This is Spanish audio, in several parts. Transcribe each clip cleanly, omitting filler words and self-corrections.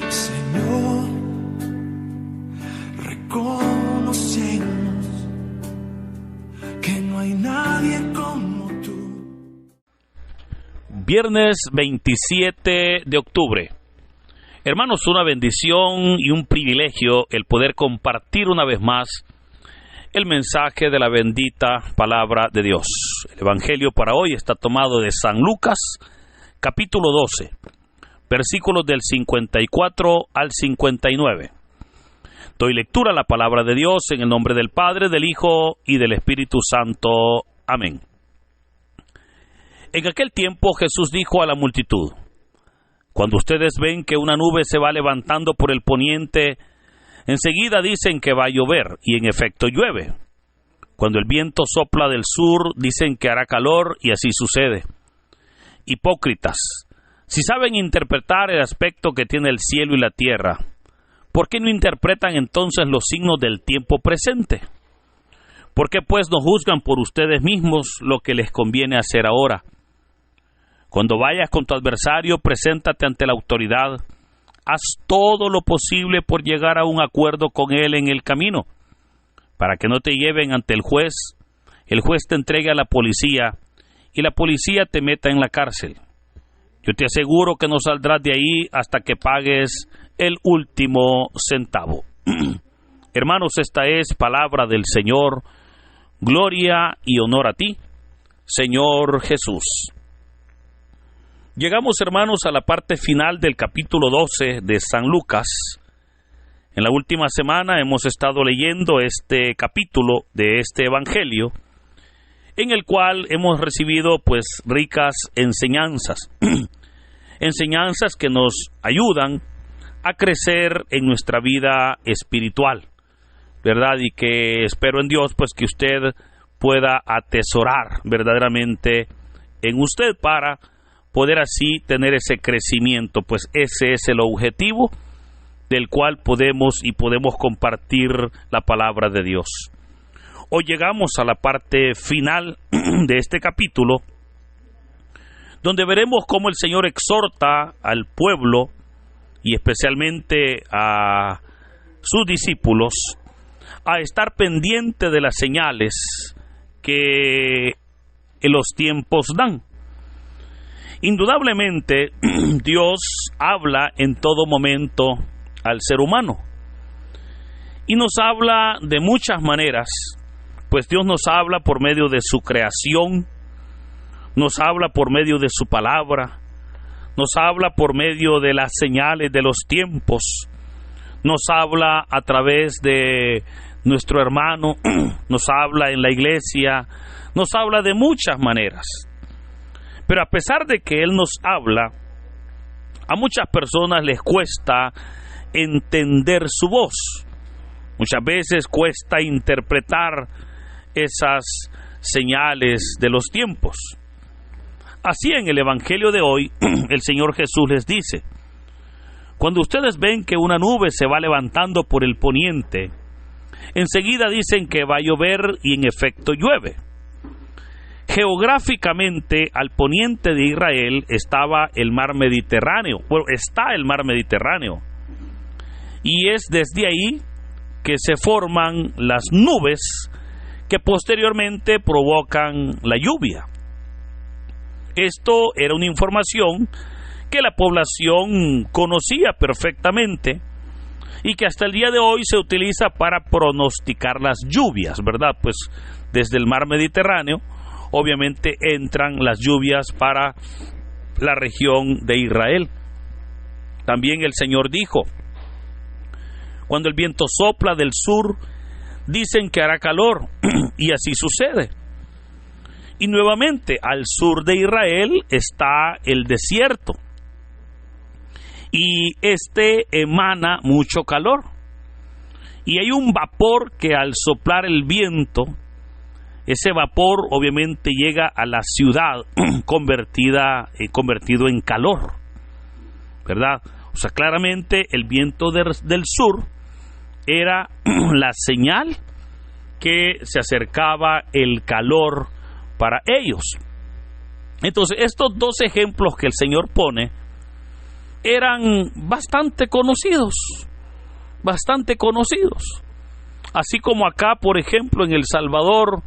Señor, reconocemos que no hay nadie como tú. Viernes 27 de octubre. Hermanos, una bendición y un privilegio el poder compartir una vez más el mensaje de la bendita palabra de Dios. El evangelio para hoy está tomado de San Lucas, capítulo 12, versículos del 54 al 59. Doy lectura a la palabra de Dios en el nombre del Padre, del Hijo y del Espíritu Santo. Amén. En aquel tiempo Jesús dijo a la multitud: cuando ustedes ven que una nube se va levantando por el poniente, enseguida dicen que va a llover, y en efecto llueve. Cuando el viento sopla del sur, dicen que hará calor, y así sucede. Hipócritas, si saben interpretar el aspecto que tiene el cielo y la tierra, ¿por qué no interpretan entonces los signos del tiempo presente? ¿Por qué pues no juzgan por ustedes mismos lo que les conviene hacer ahora? Cuando vayas con tu adversario, preséntate ante la autoridad. Haz todo lo posible por llegar a un acuerdo con él en el camino, para que no te lleven ante el juez te entregue a la policía, y la policía te meta en la cárcel. Yo te aseguro que no saldrás de ahí hasta que pagues el último centavo. Hermanos, esta es palabra del Señor. Gloria y honor a ti, Señor Jesús. Llegamos, hermanos, a la parte final del capítulo 12 de San Lucas. En la última semana hemos estado leyendo este capítulo de este evangelio, en el cual hemos recibido pues ricas enseñanzas, enseñanzas que nos ayudan a crecer en nuestra vida espiritual, ¿verdad? Y que espero en Dios pues que usted pueda atesorar verdaderamente en usted para poder así tener ese crecimiento, pues ese es el objetivo del cual podemos compartir la palabra de Dios. Hoy llegamos a la parte final de este capítulo, donde veremos cómo el Señor exhorta al pueblo y especialmente a sus discípulos a estar pendiente de las señales que en los tiempos dan. Indudablemente, Dios habla en todo momento al ser humano y nos habla de muchas maneras, pues Dios nos habla por medio de su creación, nos habla por medio de su palabra, nos habla por medio de las señales de los tiempos, nos habla a través de nuestro hermano, nos habla en la iglesia, nos habla de muchas maneras. Pero a pesar de que Él nos habla, a muchas personas les cuesta entender su voz. Muchas veces cuesta interpretar esas señales de los tiempos. Así en el Evangelio de hoy, el Señor Jesús les dice: cuando ustedes ven que una nube se va levantando por el poniente, enseguida dicen que va a llover y en efecto llueve. Geográficamente, al poniente de Israel estaba el mar Mediterráneo. Bueno, está el mar Mediterráneo. Y es desde ahí que se forman las nubes que posteriormente provocan la lluvia. Esto era una información que la población conocía perfectamente y que hasta el día de hoy se utiliza para pronosticar las lluvias, ¿verdad? Pues desde el mar Mediterráneo obviamente entran las lluvias para la región de Israel. También el Señor dijo: cuando el viento sopla del sur, dicen que hará calor, y así sucede. Y nuevamente, al sur de Israel está el desierto, y este emana mucho calor. Y hay un vapor que al soplar el viento, ese vapor obviamente llega a la ciudad convertido en calor, ¿verdad? O sea, claramente el viento del sur era la señal que se acercaba el calor para ellos. Entonces, estos dos ejemplos que el Señor pone eran bastante conocidos. Así como acá, por ejemplo, en El Salvador,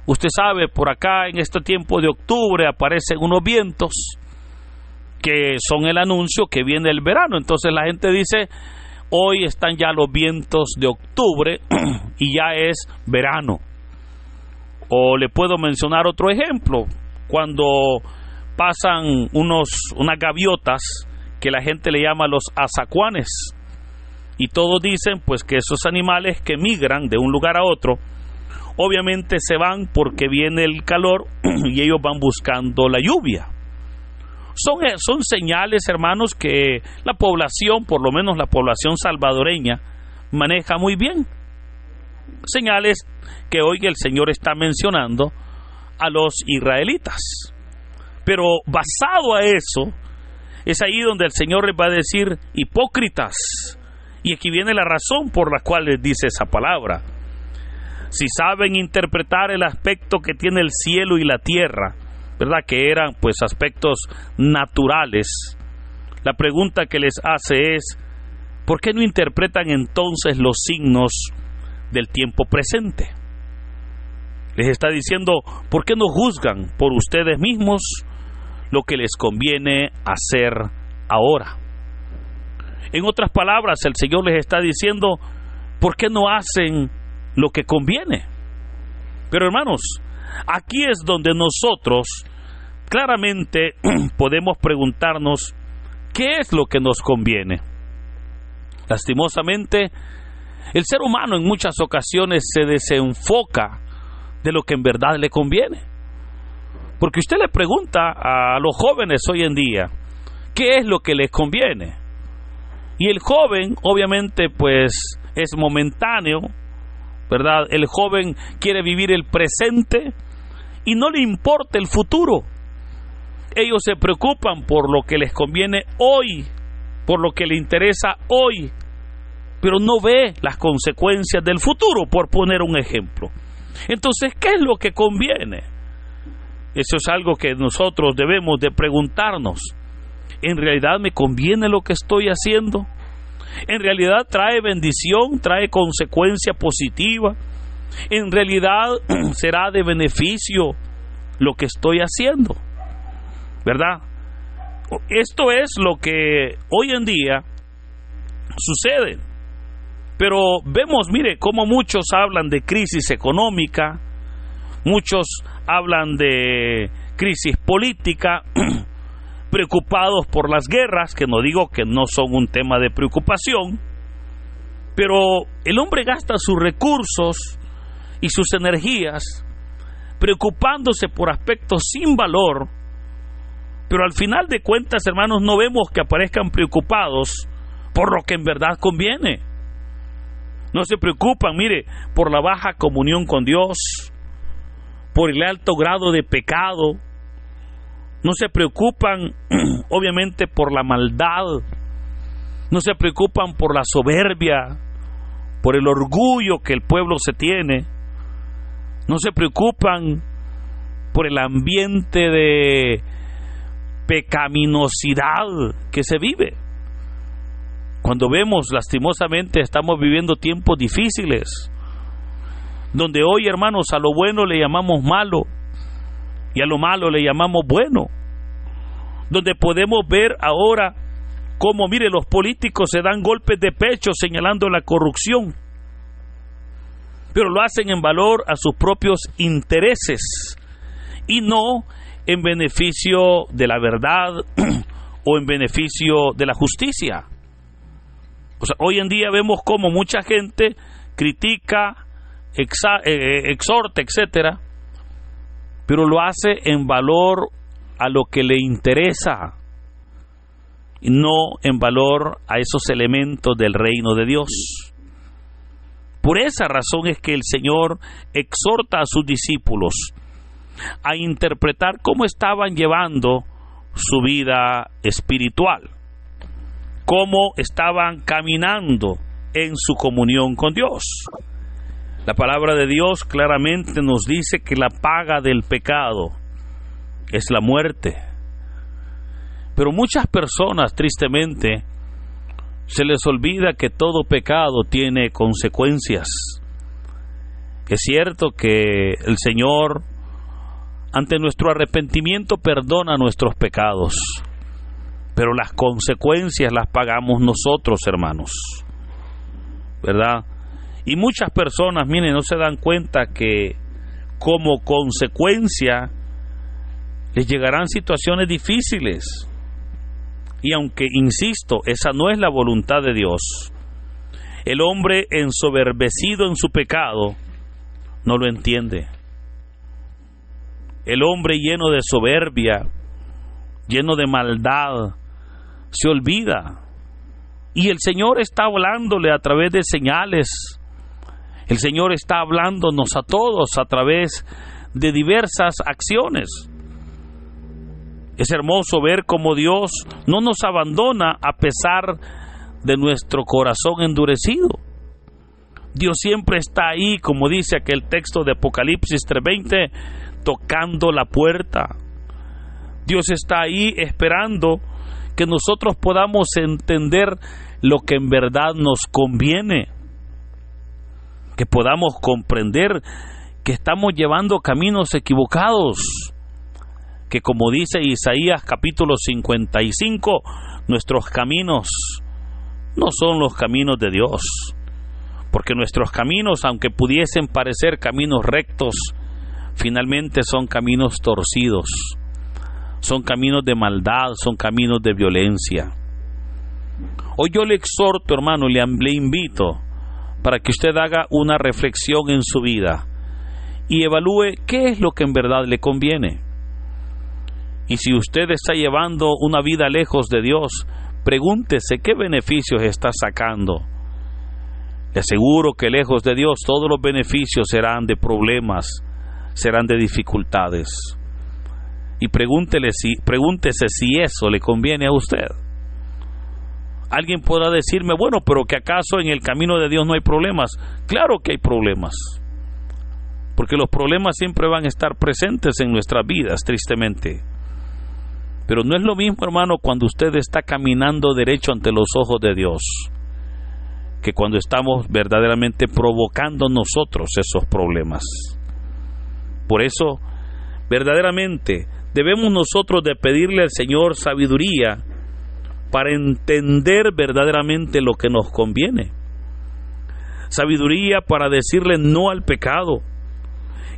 usted sabe, por acá en este tiempo de octubre aparecen unos vientos que son el anuncio que viene el verano. Entonces la gente dice, hoy están ya los vientos de octubre y ya es verano. O le puedo mencionar otro ejemplo, cuando pasan unas gaviotas que la gente le llama los azacuanes, y todos dicen pues que esos animales que migran de un lugar a otro, obviamente se van porque viene el calor y ellos van buscando la lluvia. Son señales, hermanos, que la población, por lo menos la población salvadoreña, maneja muy bien. Señales que hoy el Señor está mencionando a los israelitas. Pero basado a eso, es ahí donde el Señor les va a decir hipócritas. Y aquí viene la razón por la cual les dice esa palabra. Si saben interpretar el aspecto que tiene el cielo y la tierra, ¿verdad? Que eran pues aspectos naturales. La pregunta que les hace es, ¿por qué no interpretan entonces los signos del tiempo presente? Les está diciendo, ¿por qué no juzgan por ustedes mismos lo que les conviene hacer ahora? En otras palabras, el Señor les está diciendo, ¿por qué no hacen lo que conviene? Pero hermanos, aquí es donde nosotros claramente podemos preguntarnos, ¿qué es lo que nos conviene? Lastimosamente, el ser humano en muchas ocasiones se desenfoca de lo que en verdad le conviene. Porque usted le pregunta a los jóvenes hoy en día, ¿qué es lo que les conviene? Y el joven, obviamente, pues es momentáneo, ¿verdad? El joven quiere vivir el presente y no le importa el futuro. Ellos se preocupan por lo que les conviene hoy, por lo que le interesa hoy, pero no ve las consecuencias del futuro, por poner un ejemplo. Entonces, ¿qué es lo que conviene? Eso es algo que nosotros debemos de preguntarnos. ¿En realidad me conviene lo que estoy haciendo? ¿En realidad trae bendición, trae consecuencia positiva? ¿En realidad será de beneficio lo que estoy haciendo? ¿Verdad? Esto es lo que hoy en día sucede. Pero vemos, mire, cómo muchos hablan de crisis económica, muchos hablan de crisis política, preocupados por las guerras, que no digo que no son un tema de preocupación, pero el hombre gasta sus recursos y sus energías preocupándose por aspectos sin valor, pero al final de cuentas, hermanos, no vemos que aparezcan preocupados por lo que en verdad conviene. No se preocupan, mire, por la baja comunión con Dios, por el alto grado de pecado. No se preocupan, obviamente, por la maldad. No se preocupan por la soberbia, por el orgullo que el pueblo se tiene. No se preocupan por el ambiente de pecaminosidad que se vive. Cuando vemos, lastimosamente, estamos viviendo tiempos difíciles, donde hoy, hermanos, a lo bueno le llamamos malo y a lo malo le llamamos bueno, donde podemos ver ahora cómo, mire, los políticos se dan golpes de pecho señalando la corrupción, pero lo hacen en valor a sus propios intereses y no en beneficio de la verdad o en beneficio de la justicia. O sea, hoy en día vemos cómo mucha gente critica, exhorta, etcétera, pero lo hace en valor a lo que le interesa y no en valor a esos elementos del reino de Dios. Por esa razón es que el Señor exhorta a sus discípulos a interpretar cómo estaban llevando su vida espiritual, cómo estaban caminando en su comunión con Dios. La palabra de Dios claramente nos dice que la paga del pecado es la muerte. Pero muchas personas, tristemente, se les olvida que todo pecado tiene consecuencias. Es cierto que el Señor, ante nuestro arrepentimiento, perdona nuestros pecados, pero las consecuencias las pagamos nosotros, hermanos, ¿verdad? Y muchas personas, miren, no se dan cuenta que como consecuencia les llegarán situaciones difíciles. Y aunque, insisto, esa no es la voluntad de Dios, el hombre ensoberbecido en su pecado no lo entiende. El hombre lleno de soberbia, lleno de maldad, se olvida. Y el Señor está hablándole a través de señales. El Señor está hablándonos a todos a través de diversas acciones. Es hermoso ver cómo Dios no nos abandona a pesar de nuestro corazón endurecido. Dios siempre está ahí, como dice aquel texto de Apocalipsis 3:20, tocando la puerta. Dios está ahí esperando que nosotros podamos entender lo que en verdad nos conviene, que podamos comprender que estamos llevando caminos equivocados, que como dice Isaías capítulo 55, nuestros caminos no son los caminos de Dios, porque nuestros caminos, aunque pudiesen parecer caminos rectos, finalmente son caminos torcidos, son caminos de maldad, son caminos de violencia. Hoy yo le exhorto, hermano, le invito para que usted haga una reflexión en su vida y evalúe qué es lo que en verdad le conviene. Y si usted está llevando una vida lejos de Dios, pregúntese qué beneficios está sacando. Le aseguro que lejos de Dios todos los beneficios serán de problemas, serán de dificultades. Y pregúntese si eso le conviene a usted. Alguien podrá decirme, bueno, pero que acaso en el camino de Dios no hay problemas. Claro que hay problemas, porque los problemas siempre van a estar presentes en nuestras vidas, tristemente. Pero no es lo mismo, hermano, cuando usted está caminando derecho ante los ojos de Dios, que cuando estamos verdaderamente provocando nosotros esos problemas. Por eso, verdaderamente, debemos nosotros de pedirle al Señor sabiduría para entender verdaderamente lo que nos conviene. Sabiduría para decirle no al pecado.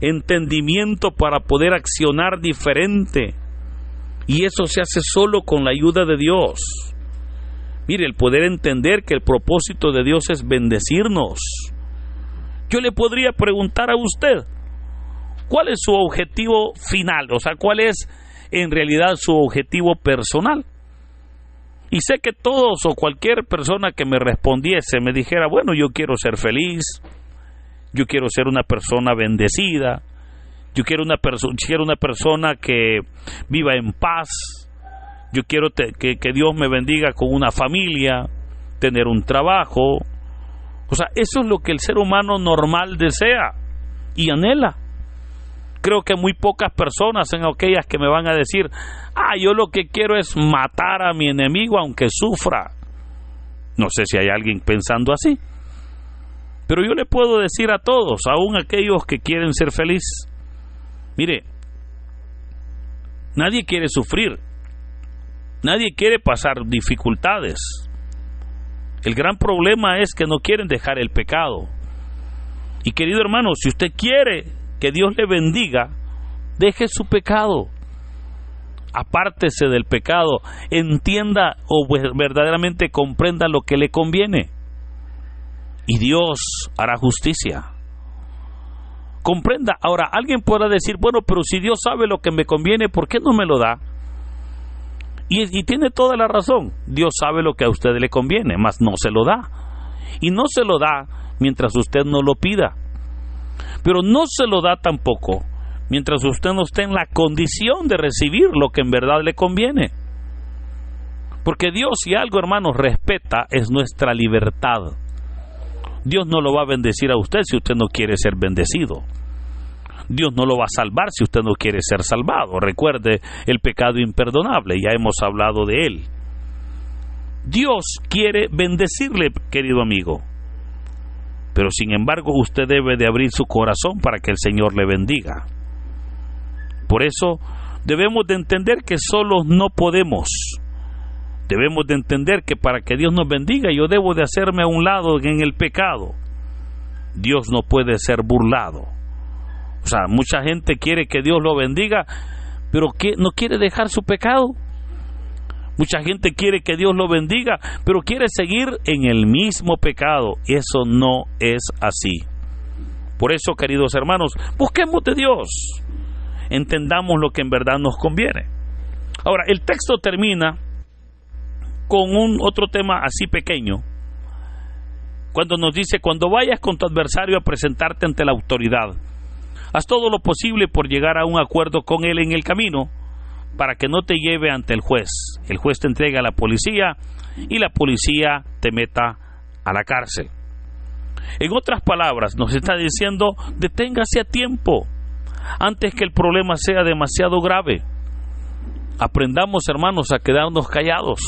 Entendimiento para poder accionar diferente. Y eso se hace solo con la ayuda de Dios. Mire, el poder entender que el propósito de Dios es bendecirnos. Yo le podría preguntar a usted, ¿cuál es su objetivo final? O sea, ¿cuál es en realidad su objetivo personal? Y sé que todos o cualquier persona que me respondiese me dijera, bueno, yo quiero ser feliz, yo quiero ser una persona bendecida, yo quiero una persona que viva en paz, yo quiero que Dios me bendiga con una familia, tener un trabajo. O sea, eso es lo que el ser humano normal desea y anhela. Creo que muy pocas personas son aquellas que me van a decir, yo lo que quiero es matar a mi enemigo aunque sufra. No sé si hay alguien pensando así. Pero yo le puedo decir a todos, aún aquellos que quieren ser felices, mire, nadie quiere sufrir, nadie quiere pasar dificultades. El gran problema es que no quieren dejar el pecado. Y querido hermano, si usted quiere que Dios le bendiga, deje su pecado, apártese del pecado, entienda o verdaderamente comprenda lo que le conviene, y Dios hará justicia. Comprenda. Ahora, alguien podrá decir, bueno, pero si Dios sabe lo que me conviene, ¿por qué no me lo da? Y tiene toda la razón. Dios sabe lo que a usted le conviene, mas no se lo da. Y no se lo da mientras usted no lo pida. Pero no se lo da tampoco mientras usted no esté en la condición de recibir lo que en verdad le conviene. Porque Dios, si algo, hermanos, respeta, es nuestra libertad. Dios no lo va a bendecir a usted si usted no quiere ser bendecido. Dios no lo va a salvar si usted no quiere ser salvado. Recuerde el pecado imperdonable, ya hemos hablado de él. Dios quiere bendecirle, querido amigo, pero sin embargo usted debe de abrir su corazón para que el Señor le bendiga. Por eso debemos de entender que solos no podemos. Debemos de entender que para que Dios nos bendiga yo debo de hacerme a un lado en el pecado. Dios no puede ser burlado. O sea, mucha gente quiere que Dios lo bendiga, pero no quiere dejar su pecado. Mucha gente quiere que Dios lo bendiga, pero quiere seguir en el mismo pecado. Eso no es así. Por eso, queridos hermanos, busquemos de Dios. Entendamos lo que en verdad nos conviene. Ahora, el texto termina con otro tema así pequeño, cuando nos dice: cuando vayas con tu adversario a presentarte ante la autoridad, haz todo lo posible por llegar a un acuerdo con él en el camino, para que no te lleve ante el juez. El juez te entrega a la policía y la policía te meta a la cárcel. En otras palabras, nos está diciendo: deténgase a tiempo, antes que el problema sea demasiado grave. Aprendamos, hermanos, a quedarnos callados.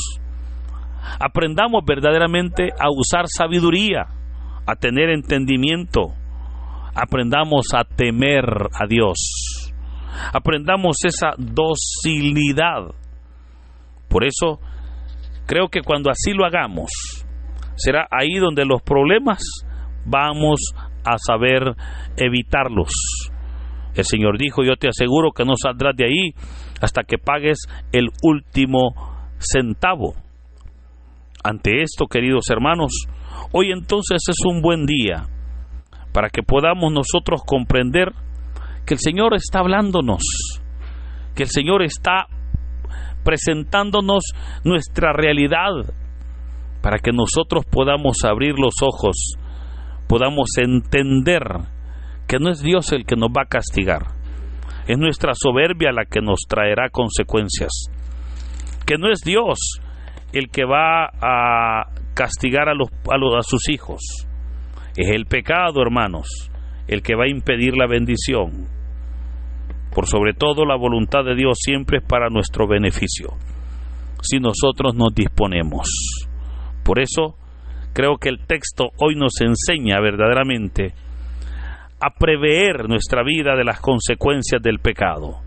Aprendamos verdaderamente a usar sabiduría, a tener entendimiento. Aprendamos a temer a Dios. Aprendamos esa docilidad. Por eso, creo que cuando así lo hagamos, será ahí donde los problemas vamos a saber evitarlos. El Señor dijo: yo te aseguro que no saldrás de ahí hasta que pagues el último centavo. Ante esto, queridos hermanos, hoy entonces es un buen día para que podamos nosotros comprender que el Señor está hablándonos, que el Señor está presentándonos nuestra realidad, para que nosotros podamos abrir los ojos, podamos entender que no es Dios el que nos va a castigar, es nuestra soberbia la que nos traerá consecuencias, que no es Dios el que va a castigar a sus hijos, es el pecado, hermanos, el que va a impedir la bendición. Por sobre todo, la voluntad de Dios siempre es para nuestro beneficio, si nosotros nos disponemos. Por eso, creo que el texto hoy nos enseña verdaderamente a prever nuestra vida de las consecuencias del pecado,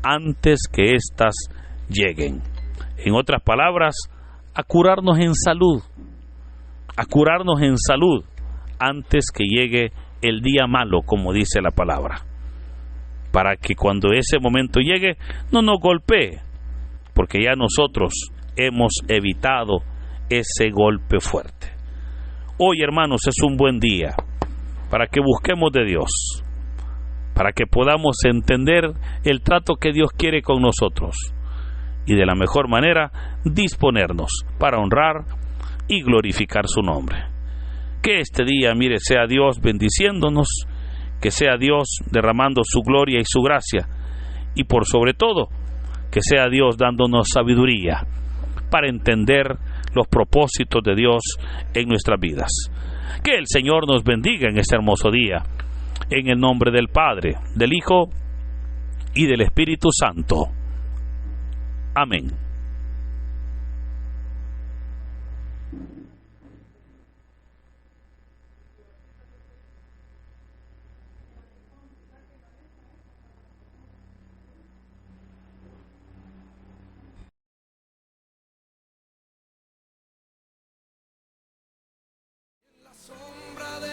antes que éstas lleguen. En otras palabras, a curarnos en salud, antes que llegue el día malo, como dice la palabra, para que cuando ese momento llegue no nos golpee, porque ya nosotros hemos evitado ese golpe fuerte. Hoy, hermanos, es un buen día para que busquemos de Dios, para que podamos entender el trato que Dios quiere con nosotros y de la mejor manera disponernos para honrar y glorificar su nombre. Que este día, mire, sea Dios bendiciéndonos, que sea Dios derramando su gloria y su gracia, y por sobre todo, que sea Dios dándonos sabiduría para entender los propósitos de Dios en nuestras vidas. Que el Señor nos bendiga en este hermoso día, en el nombre del Padre, del Hijo y del Espíritu Santo. Amén.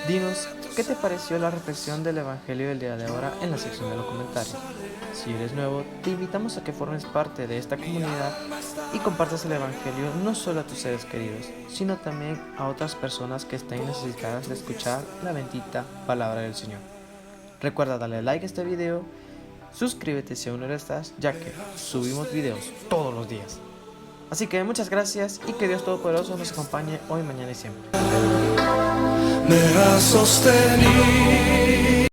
Dinos, ¿qué te pareció la reflexión del Evangelio del día de ahora en la sección de los comentarios? Si eres nuevo, te invitamos a que formes parte de esta comunidad y compartas el Evangelio no solo a tus seres queridos, sino también a otras personas que estén necesitadas de escuchar la bendita palabra del Señor. Recuerda darle like a este video, suscríbete si aún no lo estás, ya que subimos videos todos los días. Así que muchas gracias y que Dios Todopoderoso nos acompañe hoy, mañana y siempre. Me ha sostenido.